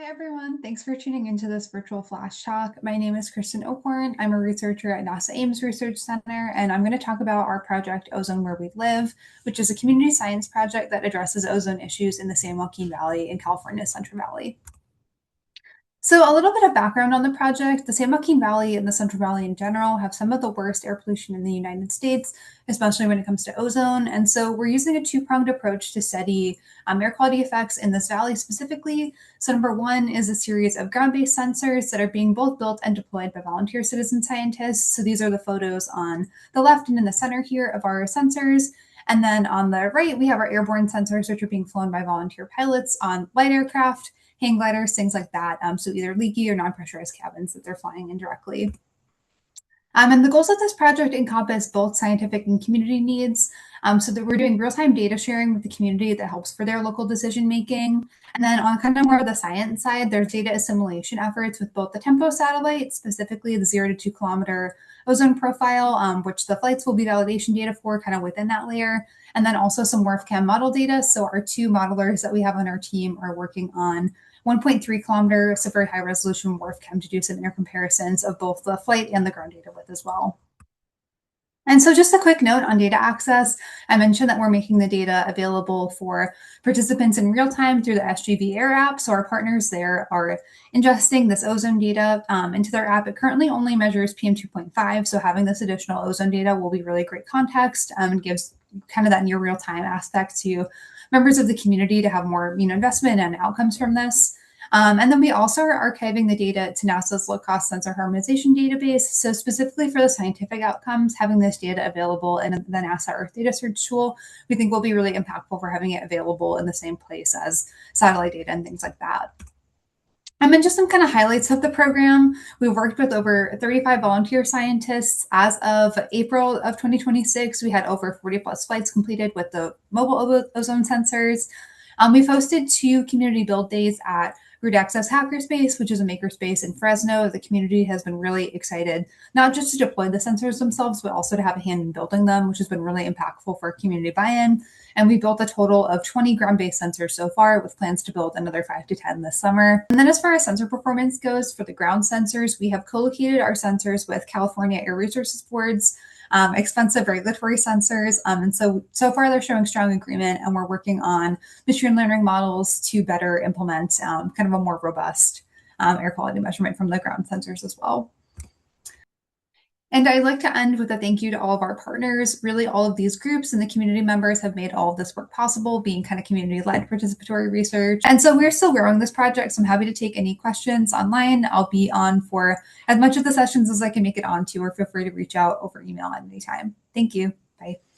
everyone, thanks for tuning into this virtual flash talk. My name is Kristen Okorn. I'm a researcher at NASA Ames Research Center, and I'm going to talk about our project Ozone Where We Live, which is a community science project that addresses ozone issues in the San Joaquin Valley in California's Central Valley. So a little bit of background on the project. The San Joaquin Valley and the Central Valley in general have some of the worst air pollution in the United States, especially when it comes to ozone. And so we're using a two-pronged approach to study air quality effects in this valley specifically. So number one is a series of ground-based sensors that are being both built and deployed by volunteer citizen scientists. So these are the photos on the left and in the center here of our sensors. And then on the right, we have our airborne sensors, which are being flown by volunteer pilots on light aircraft, hang gliders, things like that. So either leaky or non-pressurized cabins that they're flying in directly. And the goals of this project encompass both scientific and community needs. So that we're doing real-time data sharing with the community that helps for their local decision-making. And then on kind of more of the science side, there's data assimilation efforts with both the TEMPO satellite, specifically the 0 to 2 kilometer ozone profile, which the flights will be validation data for kind of within that layer. And then also some WRF-Chem model data. So our two modelers that we have on our team are working on 1.3 kilometer, so very high resolution WRF-Chem to do some inter comparisons of both the flight and the ground data with as well. And so just a quick note on data access. I mentioned that we're making the data available for participants in real time through the SGV Air app. So our partners there are ingesting this ozone data into their app. It currently only measures PM2.5. So having this additional ozone data will be really great context and gives kind of that near real time aspect to members of the community to have more investment and outcomes from this. And then we also are archiving the data to NASA's low-cost sensor harmonization database. So specifically for the scientific outcomes, having this data available in the NASA Earth Data Search tool, we think will be really impactful for having it available in the same place as satellite data and things like that. And then just some kind of highlights of the program. We've worked with over 35 volunteer scientists. As of April of 2026, we had over 40 plus flights completed with the mobile ozone sensors. We've hosted 2 community build days at Root Access HAQAST, which is a makerspace in Fresno. The community has been really excited, not just to deploy the sensors themselves, but also to have a hand in building them, which has been really impactful for community buy-in. And we built a total of 20 ground-based sensors so far, with plans to build another 5 to 10 this summer. And then as far as sensor performance goes, for the ground sensors, we have co-located our sensors with California Air Resources Board's expensive regulatory sensors. And so far they're showing strong agreement, and we're working on machine learning models to better implement kind of a more robust air quality measurement from the ground sensors as well. And I'd like to end with a thank you to all of our partners. Really, all of these groups and the community members have made all of this work possible, being kind of community-led participatory research. And so we're still growing this project, so I'm happy to take any questions online. I'll be on for as much of the sessions as I can make it onto, or feel free to reach out over email at any time. Thank you. Bye.